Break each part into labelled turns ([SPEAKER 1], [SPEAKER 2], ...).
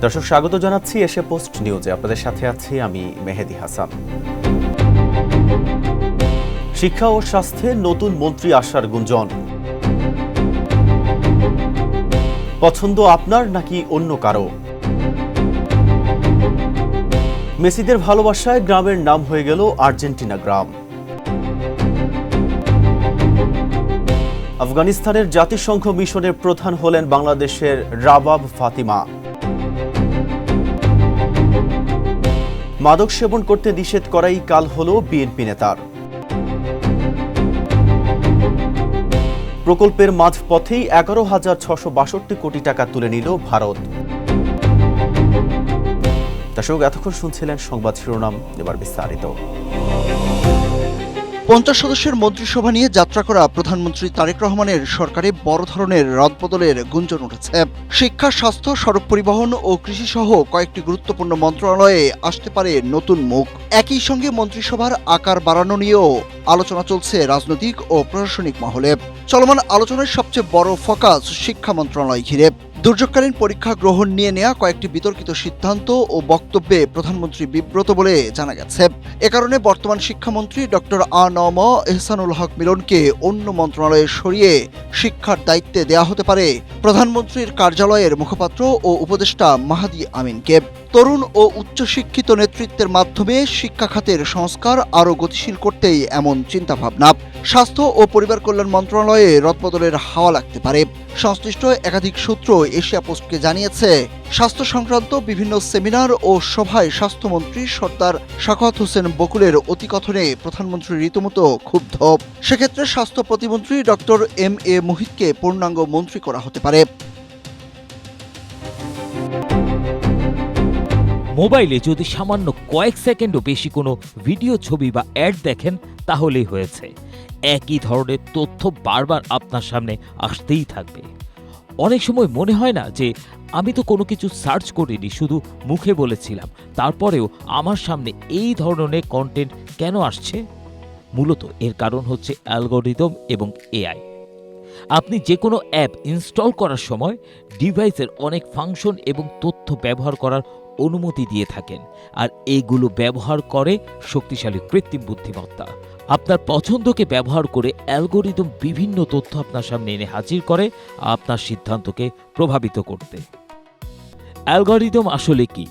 [SPEAKER 1] দর্শক স্বাগত জানাচ্ছি এশিয়া পোস্ট নিউজে। আপনাদের সাথে আছি আমি মেহেদি হাসান। শিক্ষা ও স্বাস্থ্যে নতুন মন্ত্রী আসার গুঞ্জন। পছন্দ আপনার নাকি অন্য কারো? মেসিদের ভালোবাসায় গ্রামের নাম হয়ে গেল আর্জেন্টিনা গ্রাম। আফগানিস্তানের জাতিসংঘ মিশনের প্রধান হলেন বাংলাদেশের রাবাব ফাতিমা। মাদক সেবন করতে নিষেধ করাই কাল হলো বিএনপি নেতার। প্রকল্পের মাঝপথেই 11,662 কোটি টাকা তুলে নিল ভারত। দর্শক, এতক্ষণ শুনছিলেন সংবাদ শিরোনাম, এবার বিস্তারিত।
[SPEAKER 2] 50 সদস্যের মন্ত্রিসভা নিয়ে যাত্রা করা প্রধানমন্ত্রী তারেক রহমানের সরকারে বড় ধরনের রদবদলের গুঞ্জন উঠেছে। শিক্ষা, স্বাস্থ্য, সড়ক পরিবহন ও কৃষি সহ কয়েকটি গুরুত্বপূর্ণ মন্ত্রণালয়ে আসতে পারে নতুন মুখ। একই সঙ্গে মন্ত্রিসভার আকার বাড়ানো নিয়েও আলোচনা চলছে রাজনৈতিক ও প্রশাসনিক মহলে। চলমান আলোচনার সবচেয়ে বড় ফোকাস শিক্ষা মন্ত্রণালয় ঘিরে। দুর্যোগকালীন পরীক্ষা গ্রহণ নিয়ে নেওয়া কয়েকটি বিতর্কিত সিদ্ধান্ত ও বক্তব্যে প্রধানমন্ত্রী বিব্রত বলে জানা গেছে। এ কারণে বর্তমান শিক্ষামন্ত্রী ডক্টর আ.ন.ম এহসানুল হক মিলনকে অন্য মন্ত্রণালয়ে সরিয়ে শিক্ষার দায়িত্বে দেয়া হতে পারে প্রধানমন্ত্রীর কার্যালয়ের মুখপাত্র ও উপদেষ্টা মাহাদি আমিনকে। তরুণ ও উচ্চশিক্ষিত নেতৃত্বের মাধ্যমে শিক্ষা খাতের সংস্কার আরও গতিশীল করতেই এমন চিন্তাভাবনা। স্বাস্থ্য ও পরিবার কল্যাণ মন্ত্রণালয়ে রদবদলের হাওয়া লাগতে পারে। সংশ্লিষ্ট একাধিক সূত্র এশিয়া পোস্টকে জানিয়েছে, স্বাস্থ্য সংক্রান্ত বিভিন্ন সেমিনার ও সভায় স্বাস্থ্যমন্ত্রী সর্দার সাখাওয়াত হোসেন বকুলের অতিকথনে প্রধানমন্ত্রী রীতিমতো ক্ষুব্ধ। সেক্ষেত্রে স্বাস্থ্য প্রতিমন্ত্রী ডক্টর এম.এ. মুহিতকে পূর্ণাঙ্গ মন্ত্রী করা হতে পারে।
[SPEAKER 3] মোবাইলে যদি সামান্য কয়েক সেকেন্ডও বেশি কোনো ভিডিও, ছবি বা অ্যাড দেখেন তাহলেই হয়েছে। একই ধরনের তথ্য বারবার আপনার সামনে আসতেই থাকবে। অনেক সময় মনে হয় না যে আমি তো কোনো কিছু সার্চ করিনি, শুধু মুখে বলেছিলাম, তারপরেও আমার সামনে এই ধরনের কন্টেন্ট কেন আসছে? মূলত এর কারণ হচ্ছে অ্যালগরিদম এবং এআই। আপনি যে কোনো অ্যাপ ইনস্টল করার সময় ডিভাইসের অনেক ফাংশন এবং তথ্য ব্যবহার করার অনুমতি দিয়ে থাকেন, আর এগুলো ব্যবহার করে শক্তিশালী কৃত্রিম বুদ্ধিমত্তা। আপনার পছন্দকে ব্যবহার করে অ্যালগরিদম বিভিন্ন তথ্য আপনার সামনে এনে হাজির করে আপনার সিদ্ধান্তকে প্রভাবিত করতে। অ্যালগরিদম আসলে কি?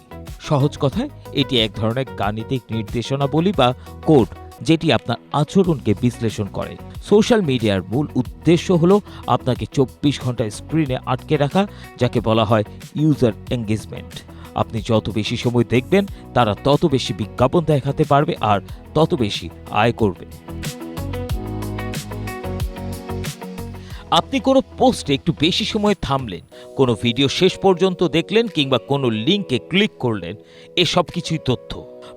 [SPEAKER 3] সহজ কথায়, এটি এক ধরনের গাণিতিক নির্দেশনাবলী বা কোড, যেটি আপনার আচরণকে বিশ্লেষণ করে। সোশ্যাল মিডিয়ার মূল উদ্দেশ্য হলো আপনাকে 24 ঘন্টা স্ক্রিনে আটকে রাখা, যাকে বলা হয় ইউজার এঙ্গেজমেন্ট। আপনি যত বেশি সময় দেখবেন, তারা তত বেশি বিজ্ঞাপন দেখাতে পারবে আর তত বেশি আয় করবে। আপনি কোনো পোস্টে একটু বেশি সময় থামলেন, কোনো ভিডিও শেষ পর্যন্ত দেখলেন কিংবা কোনো লিঙ্কে ক্লিক করলেন, এসব কিছুই তথ্য।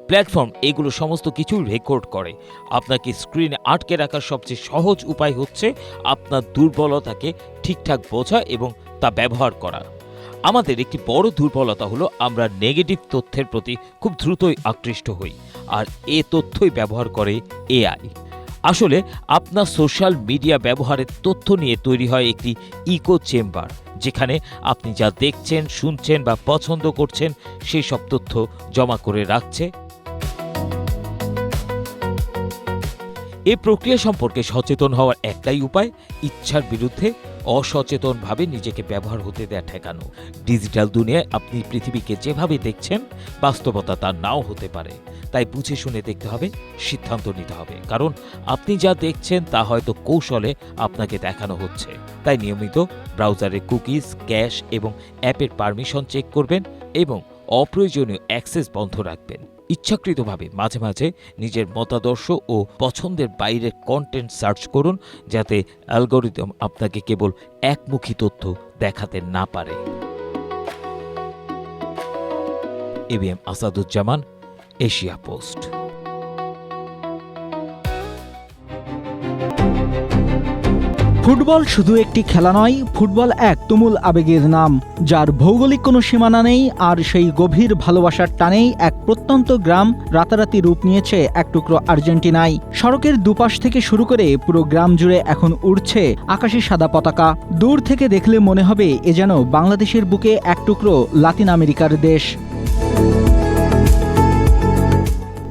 [SPEAKER 3] প্ল্যাটফর্ম এগুলো সমস্ত কিছু রেকর্ড করে। আপনাকে স্ক্রিনে আটকে রাখার সবচেয়ে সহজ উপায় হচ্ছে আপনার দুর্বলতাকে ঠিকঠাক বোঝা এবং তা ব্যবহার করা। আমাদের একটি বড় দুর্বলতা হলো আমরা নেগেটিভ তথ্যের প্রতি খুব দ্রুতই আকৃষ্ট হই, আর এ তথ্যই ব্যবহার করে এআই। আসলে আপনার সোশ্যাল মিডিয়া ব্যবহারের তথ্য নিয়ে তৈরি হয় একটি ইকো চেম্বার, যেখানে আপনি যা দেখছেন, শুনছেন বা পছন্দ করছেন সেই সব তথ্য জমা করে রাখছে। এই প্রক্রিয়া সম্পর্কে সচেতন হওয়ার একটাই উপায়, ইচ্ছার বিরুদ্ধে অসচেতনভাবে নিজেকে ব্যবহার হতে দেয়া ঠেকানো। ডিজিটাল দুনিয়ায় আপনি পৃথিবীকে যেভাবে দেখছেন, বাস্তবতা তা নাও হতে পারে। তাই বুঝে শুনে দেখতে হবে, সিদ্ধান্ত নিতে হবে, কারণ আপনি যা দেখছেন তা হয়তো কৌশলে আপনাকে দেখানো হচ্ছে। তাই নিয়মিত ব্রাউজারে কুকিজ, ক্যাশ এবং অ্যাপের পারমিশন চেক করবেন এবং অপ্রয়োজনীয় অ্যাক্সেস বন্ধ রাখবেন। ইচ্ছাকৃতভাবে মাঝে মাঝে নিজের মতাদর্শ ও পছন্দের বাইরের কন্টেন্ট সার্চ করুন, যাতে অ্যালগরিদম আপনাকে কেবল একমুখী তথ্য দেখাতে না পারে। ABM Asaduzzaman, Asia post.
[SPEAKER 4] Football শুধু একটি খেলা নয়, ফুটবল এক তুমুল আবেগের নাম, যার ভৌগোলিক কোনো সীমানা নেই। আর সেই গভীর ভালোবাসার টানেই এক প্রত্যন্ত গ্রাম রাতারাতি রূপ নিয়েছে এক টুকরো আর্জেন্টিনায়। সড়কের দুপাশ থেকে শুরু করে পুরো গ্রাম জুড়ে এখন উড়ছে আকাশি সাদা পতাকা। দূর থেকে দেখলে মনে হবে এ যেন বাংলাদেশের বুকে এক টুকরো লাতিন আমেরিকার দেশ।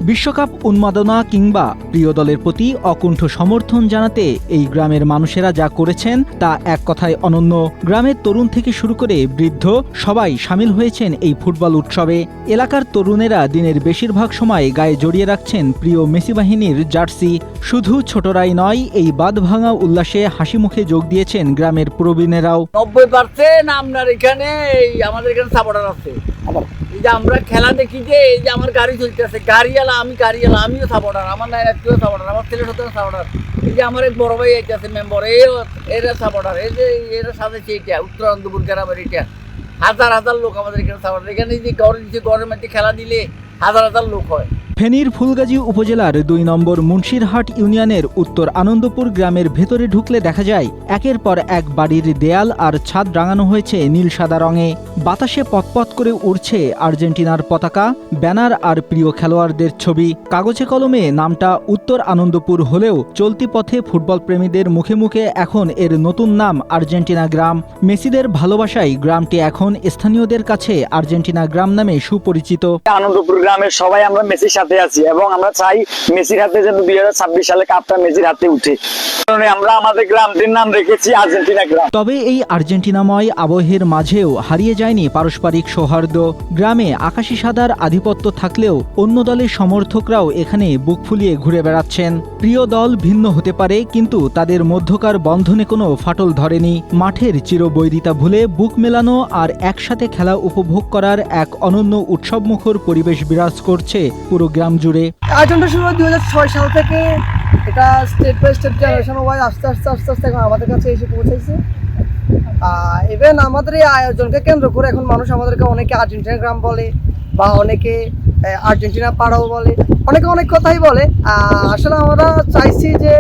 [SPEAKER 4] বিশ্বকাপ উন্মাদনা কিংবা প্রিয় দলের প্রতি অকুণ্ঠ সমর্থন জানাতে এই গ্রামের মানুষেরা যা করেছেন তা এক কথায় অনন্য। গ্রামের তরুণ থেকে শুরু করে বৃদ্ধ সবাই সামিল হয়েছেন এই ফুটবল উৎসবে। এলাকার তরুণেরা দিনের বেশিরভাগ সময় গায়ে জড়িয়ে রাখছেন প্রিয় মেসি বাহিনীর জার্সি। শুধু ছোটরাই নয়, এই বাঁধভাঙা উল্লাসে হাসি মুখে যোগ দিয়েছেন গ্রামের প্রবীণেরাও।
[SPEAKER 5] 90% আপনার এখানে আমাদের এখানে সাপোর্টার আছে। এই যে আমরা খেলা দেখি, যে এই যে আমার গাড়ি চলতেছে, গাড়িওয়ালা আমিও সাপোর্টার, আমার নাইরাত্রিও সাপোর্টার, আমার ছেলে সত্য সাপোর্টার। এই যে আমার এক বড় ভাই আছে মেম্বার, এরা সাপোর্টার। এই যে এরা সাথে এইটা উত্তর আনন্দপুর গ্রামের এটা হাজার হাজার লোক আমাদের এখানে সাপোর্টার। এখানে যে গরমের মধ্যে খেলা দিলে হাজার হাজার লোক হয়।
[SPEAKER 4] ফেনীর ফুলগাজী উপজেলার ২ নম্বর মুন্সিরহাট ইউনিয়নের উত্তর আনন্দপুর গ্রামের ভেতরে ঢুকলে দেখা যায় একের পর এক বাড়ির দেয়াল আর ছাদ রাঙানো হয়েছে নীল সাদা রঙে। বাতাসে পতপত করে উড়ছে আর্জেন্টিনার পতাকা, ব্যানার আর প্রিয় খেলোয়াড়দের ছবি। কাগজে কলমে নামটা উত্তর আনন্দপুর হলেও চলতি পথে ফুটবল প্রেমীদের মুখে মুখে এখন এর নতুন নাম আর্জেন্টিনা গ্রাম। মেসিদের ভালোবাসায় গ্রামটি এখন স্থানীয়দের কাছে আর্জেন্টিনা গ্রাম নামে সুপরিচিত।
[SPEAKER 6] আনন্দপুর গ্রামের সবাই আমরা মেসির সাথে আছি এবং আমরা চাই মেসির হাতে যেন 2026 সালে কাপটা মেসির হাতে উঠে। আমরা আমাদের গ্রামটির নাম রেখেছি আর্জেন্টিনা গ্রাম।
[SPEAKER 4] তবে এই আর্জেন্টিনাময় আবহের মাঝেও হারিয়ে যায়নি পারস্পরিক সৌহার্দ্য। গ্রামে আকাশি সাদার আধিপত্য থাকলেও অন্য দলের সমর্থকরাও এখানে বুক ফুলিয়ে ঘুরে বেড়াচ্ছেন। প্রিয় দল ভিন্ন হতে পারে, কিন্তু তাদের মধ্যকার বন্ধনে কোনো ফাটল ধরেনি। মাঠের চিরবৈরিতা ভুলে বুক মেলানো আর একসাথে খেলা উপভোগ করার এক অনন্য উৎসবমুখর পরিবেশ বিরাজ করছে পুরো গ্রাম জুড়ে।
[SPEAKER 7] আয়োজনটা শুরু হয় 2006 সাল থেকে। এটা state by state generation wise আস্তে আস্তে এখন আমাদের কাছে এসে পৌঁছেছে। ইভেন আমাদের এই আয়োজনকে কেন্দ্র করে এখন মানুষ আমাদেরকে অনেকে আর্জেন্টিনা গ্রাম বলে, বা অনেকে আর্জেন্টিনা পাড়াও বলে, অনেকে অনেক কথাই বলে। আসলে আমরা চাইছি যে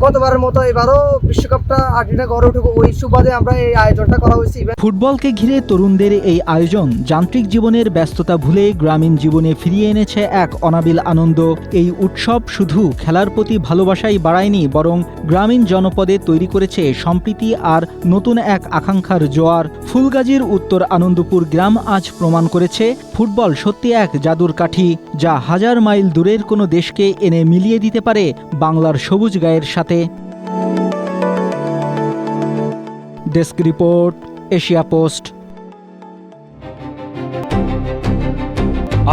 [SPEAKER 7] গতবারের মতো এবারও বিশ্বকাপটা আর্জেন্টিনা গড়ে উঠুক, ওই সুবাদে আমরা এই আয়োজনটা করা হয়েছে।
[SPEAKER 4] ফুটবলকে ঘিরে তরুণদের এই আয়োজন যান্ত্রিক জীবনের ব্যস্ততা ভুলে গ্রামীণ জীবনে ফিরিয়ে এনেছে এক অনাবিল আনন্দ। এই উৎসব শুধু খেলার প্রতি ভালোবাসাই বাড়ায়নি, বরং গ্রামীণ জনপদে তৈরি করেছে সম্প্রীতি আর নতুন এক আকাঙ্ক্ষার জোয়ার। ফুলগাজীর উত্তর আনন্দপুর গ্রাম আজ প্রমাণ করেছে ফুটবল সত্যি এক জাদুর কাঠি, যা হাজার মাইল দূরের কোনো দেশকে এনে মিলিয়ে দিতে পারে বাংলার সবুজ গায়ের সাথে। Desk report, Asia post.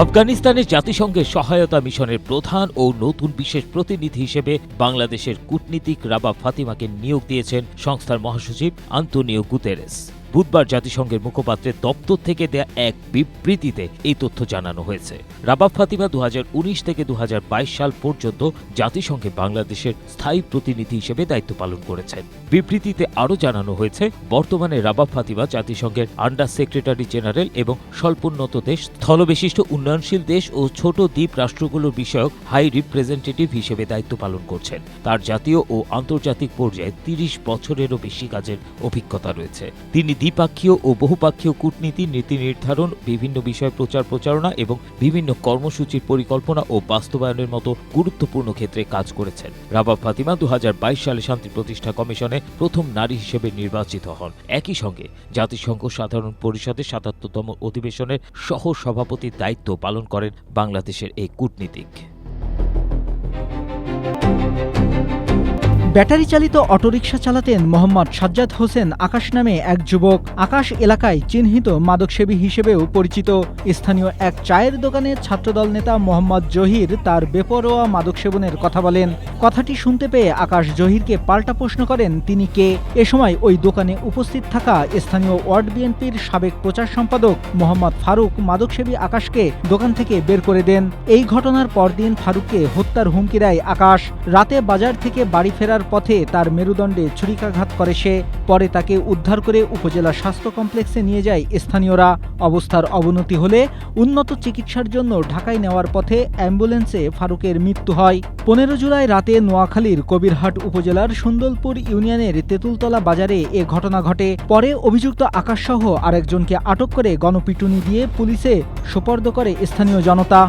[SPEAKER 3] আফগানিস্তানের জাতিসংঘের সহায়তা মিশনের প্রধান ও নতুন বিশেষ প্রতিনিধি হিসেবে বাংলাদেশের কূটনীতিক রাবাব ফাতিমাকে নিয়োগ দিয়েছেন সংস্থার মহাসচিব আন্তোনিও গুতেরেস। বুধবার জাতিসংঘের মুখপাত্রের দপ্তর থেকে দেয়া এক বিবৃতিতে এই তথ্য জানানো হয়েছে। রাবাব ফাতিমা 2019 থেকে 2022 সাল পর্যন্ত জাতিসংঘে বাংলাদেশের স্থায়ী প্রতিনিধি হিসেবে দায়িত্ব পালন করেছেন। বিবৃতিতে আরও জানানো হয়েছে, বর্তমানে রাবাব ফাতিমা জাতিসংঘের আন্ডার সেক্রেটারি জেনারেল এবং স্বল্পোন্নত দেশ, স্থলবেশিষ্ট উন্নয়নশীল দেশ ও ছোট দ্বীপ রাষ্ট্রগুলোর বিষয়ক হাই রিপ্রেজেন্টেটিভ হিসেবে দায়িত্ব পালন করছেন। তার জাতীয় ও আন্তর্জাতিক পর্যায়ে 30 বছরেরও বেশি কাজের অভিজ্ঞতা রয়েছে। তিনি দ্বিপাক্ষীয় ও বহুপাক্ষীয় কূটনীতি, নীতি নির্ধারণ, বিভিন্ন বিষয় প্রচার প্রচারণা এবং বিভিন্ন কর্মসূচির পরিকল্পনা ও বাস্তবায়নের মতো গুরুত্বপূর্ণ ক্ষেত্রে কাজ করেছেন। রাবাব ফাতিমা 2022 সালে শান্তি প্রতিষ্ঠা কমিশনে প্রথম নারী হিসেবে নির্বাচিত হন। একই সঙ্গে জাতিসংঘ সাধারণ পরিষদের ৭৭তম অধিবেশনের সহ সভাপতির দায়িত্ব পালন করেন বাংলাদেশের এই কূটনীতিক।
[SPEAKER 4] ব্যাটারি চালিত অটোরিকশা চালাতেন মোহাম্মদ সাজ্জাদ হোসেন আকাশ নামে এক যুবক। আকাশ এলাকায় চিহ্নিত মাদকসেবী হিসেবেও পরিচিত। স্থানীয় এক চায়ের দোকানে ছাত্রদল নেতা মোহাম্মদ জহির তার বেপরোয়া মাদক সেবনের কথা বলেন। কথাটি শুনতে পেয়ে আকাশ জহিরকে পাল্টা প্রশ্ন করেন তিনি কে। এ সময় ওই দোকানে উপস্থিত থাকা স্থানীয় ওয়ার্ড বিএনপির সাবেক প্রচার সম্পাদক মোহাম্মদ ফারুক মাদকসেবী আকাশকে দোকান থেকে বের করে দেন। এই ঘটনার পরদিন ফারুককে হত্যার হুমকি দেয় আকাশ। রাতে বাজার থেকে বাড়ি ফেরার পথে তার মেরুদণ্ডে ছুরিকাঘাত করে সে। পরে তাকে উদ্ধার করে উপজেলা স্বাস্থ্য কমপ্লেক্সে নিয়ে যায় স্থানীয়রা। অবস্থার অবনতি হলে উন্নত চিকিৎসার জন্য ঢাকায় নেওয়ার পথে অ্যাম্বুলেন্সে ফারুকের মৃত্যু হয়। 15 জুলাই রাতে নোয়াখালীর কবিরহাট উপজেলার সুন্দরপুর ইউনিয়নের তেঁতুলতলা বাজারে এ ঘটনা ঘটে। পরে অভিযুক্ত আকাশসহ আরেকজনকে আটক করে গণপিটুনি দিয়ে পুলিশে সোপর্দ করে স্থানীয় জনতা।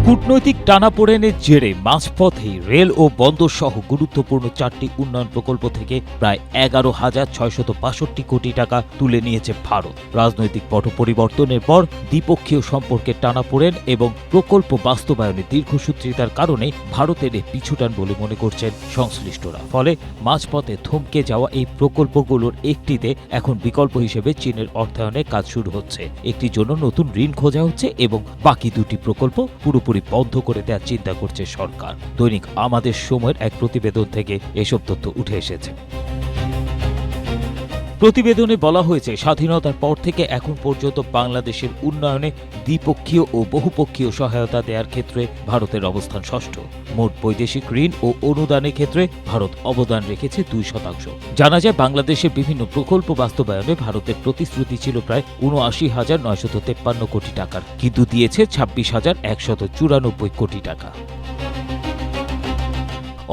[SPEAKER 3] কূটনৈতিক টানাপোড়েনের জেরে মাঝপথেই রেল ও বন্দর সহ গুরুত্বপূর্ণ 4টি উন্নয়ন প্রকল্প থেকে প্রায় 11,665 কোটি টাকা তুলে নিয়েছে ভারত। রাজনৈতিক পট পরিবর্তনের পর দ্বিপক্ষীয় সম্পর্কের টানাপোড়েন এবং প্রকল্প বাস্তবায়নে দীর্ঘসূত্রিতার কারণে ভারতের পিছুটান বলে মনে করছেন সংশ্লিষ্টরা। ফলে মাঝপথে থমকে যাওয়া এই প্রকল্পগুলোর একটিতে এখন বিকল্প হিসেবে চীনের অর্থায়নে কাজ শুরু হচ্ছে। একটির জন্য নতুন ঋণ খোঁজা হচ্ছে এবং বাকি দুটি প্রকল্প পুরোপুরি বন্ধ করে দেওয়ার চিন্তা করছে সরকার। দৈনিক আমাদের সময়ের এক প্রতিবেদন থেকে এসব তথ্য উঠে এসেছে। প্রতিবেদনে বলা হয়েছে, স্বাধীনতার পর থেকে এখন পর্যন্ত বাংলাদেশের উন্নয়নে দ্বিপক্ষীয় ও বহুপক্ষীয় সহায়তা দেওয়ার ক্ষেত্রে ভারতের অবস্থান ষষ্ঠ। মোট বৈদেশিক ঋণ ও অনুদানের ক্ষেত্রে ভারত অবদান রেখেছে 2%। জানা যায়, বাংলাদেশের বিভিন্ন প্রকল্প বাস্তবায়নে ভারতের প্রতিশ্রুতি ছিল প্রায় ৭৯,৯৫৩ কোটি টাকার, কিন্তু দিয়েছে ২৬,১৯৪ কোটি টাকা।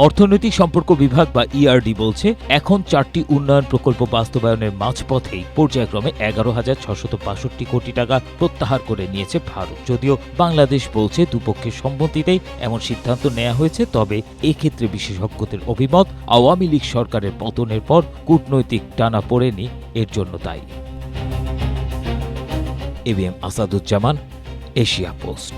[SPEAKER 3] অর্থনৈতিক সম্পর্ক বিভাগ বা ইআরডি বলছে, এখন 4টি উন্নয়ন প্রকল্প বাস্তবায়নের মাঝপথেই পর্যায়ক্রমে 11,665 কোটি টাকা প্রত্যাহার করে নিয়েছে ভারত। যদিও বাংলাদেশ বলছে দুপক্ষের সম্মতিতেই এমন সিদ্ধান্ত নেওয়া হয়েছে, তবে এক্ষেত্রে বিশেষজ্ঞদের অভিমত আওয়ামী লীগ সরকারের পতনের পর কূটনৈতিক টানাপোড়েনই এর জন্য দায়ী। ABM Asaduzzaman, Asia post.